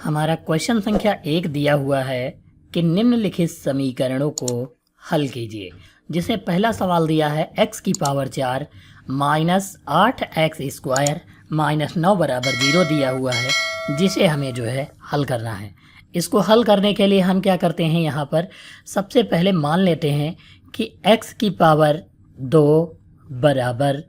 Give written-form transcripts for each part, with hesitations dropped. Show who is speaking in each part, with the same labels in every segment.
Speaker 1: हमारा क्वेश्चन संख्या 1 दिया हुआ है कि निम्नलिखित समीकरणों को हल कीजिए। जिसे पहला सवाल दिया है x की पावर 4 माइनस 8x² माइनस 9 बराबर 0 दिया हुआ है, जिसे हमें जो है हल करना है। इसको हल करने के लिए हम क्या करते हैं, यहाँ पर सबसे पहले मान लेते हैं कि x की पावर 2 बराबर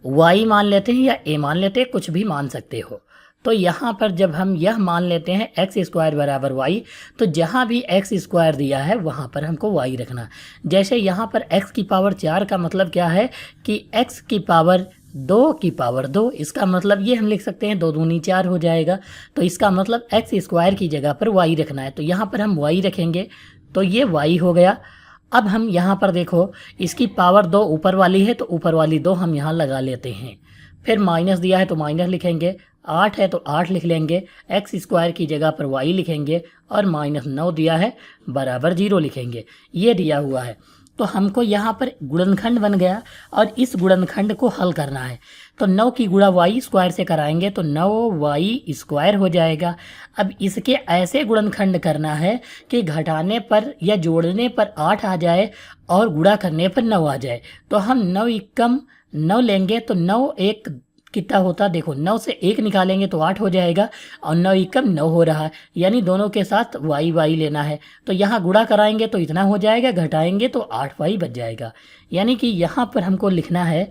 Speaker 1: y मान लेते हैं या a मान लेते हैं, कुछ भी मान सकते हो। तो यहाँ पर जब हम यह मान लेते हैं x² बराबर y, तो जहाँ भी x² दिया है वहाँ पर हमको y रखना। जैसे यहाँ पर x की पावर 4 का मतलब क्या है कि x की पावर 2, इसका मतलब ये हम लिख सकते हैं 2 दूनी 4 हो जाएगा। तो इसका मतलब x² की जगह पर y रखना है, तो यहाँ पर हम y रखेंगे, तो ये y हो गया। अब हम यहाँ पर देखो, इसकी पावर 2 ऊपर वाली है तो ऊपर वाली 2 हम यहाँ लगा लेते हैं। फिर माइनस दिया है तो माइनस लिखेंगे, 8 है तो 8 लिख लेंगे, x² की जगह पर y लिखेंगे और माइनस 9 दिया है बराबर 0 लिखेंगे। ये दिया हुआ है, तो हमको यहाँ पर गुणनखंड बन गया और इस गुणनखंड को हल करना है। तो 9 की गुणा y² से कराएंगे तो 9y² हो जाएगा। अब इसके ऐसे गुणनखंड करना है कि घटाने पर या जोड़ने पर 8 आ जाए और गुणा करने पर 9 आ जाए। तो हम 9 एकम 9 लेंगे तो 9 एक कितना होता, देखो 9 से 1 निकालेंगे तो 8 हो जाएगा और 9 एकम 9 हो रहा है, यानी दोनों के साथ y लेना है। तो यहाँ गुणा कराएंगे तो इतना हो जाएगा, घटाएंगे तो 8y बच जाएगा। यानी कि यहाँ पर हमको लिखना है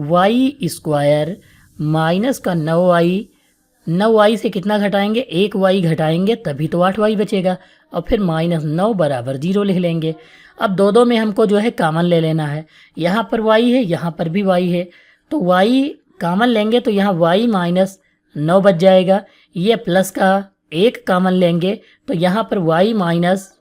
Speaker 1: y² माइनस का 9y से कितना घटाएंगे, 1y घटाएंगे तभी तो 8y बचेगा, और फिर माइनस 9 बराबर 0 लिख लेंगे। अब दो में हमको जो है कामन ले लेना है, यहाँ पर y है यहाँ पर भी y है, तो y कामन लेंगे तो यहाँ y माइनस 9 बच जाएगा। ये प्लस का 1 कामन लेंगे तो यहाँ पर y माइनस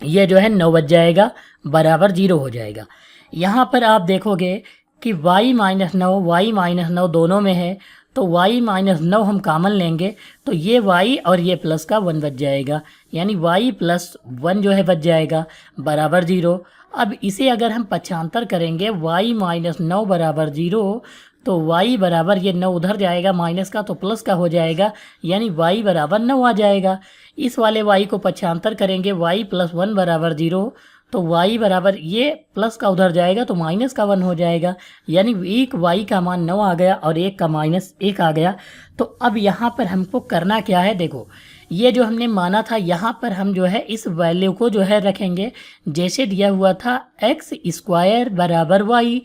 Speaker 1: ये जो है 9 बच जाएगा बराबर 0 हो जाएगा। यहाँ पर आप देखोगे कि y माइनस 9 दोनों में है, तो y माइनस 9 हम कामन लेंगे तो ये y और ये प्लस का 1 बच जाएगा, यानी y प्लस 1 जो है बच जाएगा बराबर 0। अब इसे अगर हम पक्षांतर करेंगे y माइनस 9 बराबर 0, तो y बराबर ये 9 उधर जाएगा माइनस का तो प्लस का हो जाएगा, यानी y बराबर 9 आ जाएगा। इस वाले y को पक्षांतर करेंगे y प्लस 1 बराबर 0, तो y बराबर ये प्लस का उधर जाएगा तो माइनस का 1 हो जाएगा, यानी एक y का मान 9 आ गया और एक का माइनस 1 आ गया। तो अब यहाँ पर हमको करना क्या है, देखो ये जो हमने माना था यहाँ पर हम जो है इस वैल्यू को जो है रखेंगे जैसे दिया हुआ था x² बराबर y,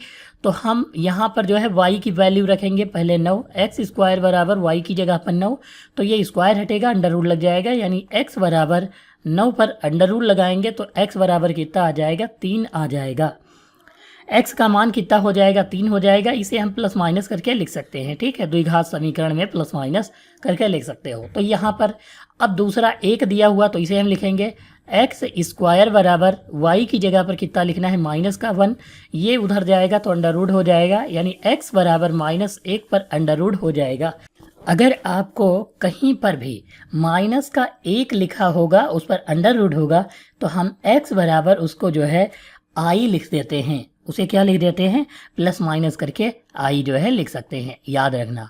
Speaker 1: तो हम यहाँ पर जो है y की वैल्यू रखेंगे पहले 9, x² बराबर y की जगह पर 9, तो ये स्क्वायर हटेगा, अंडर रूट लग जाएगा, यानी x बराबर 9 पर अंडर रूट लगाएंगे तो x बराबर कितना आ जाएगा, 3 आ जाएगा। x का मान कितना हो जाएगा, 3 हो जाएगा। इसे हम प्लस माइनस करके लिख सकते हैं, ठीक है, द्विघात समीकरण में प्लस माइनस करके लिख सकते हो। तो यहाँ पर अब दूसरा 1 दिया हुआ तो इसे हम लिखेंगे x² बराबर y की जगह पर कितना लिखना है, माइनस का 1, ये उधर जाएगा तो अंडर रूट हो जाएगा, यानी x बराबर -1 पर अंडर रूट हो जाएगा। अगर आपको कहीं पर भी माइनस का 1 लिखा होगा उस पर अंडर रूट होगा तो हम x बराबर उसको जो है i लिख देते हैं, उसे क्या लिख देते हैं, प्लस माइनस करके i जो है लिख सकते हैं, याद रखना।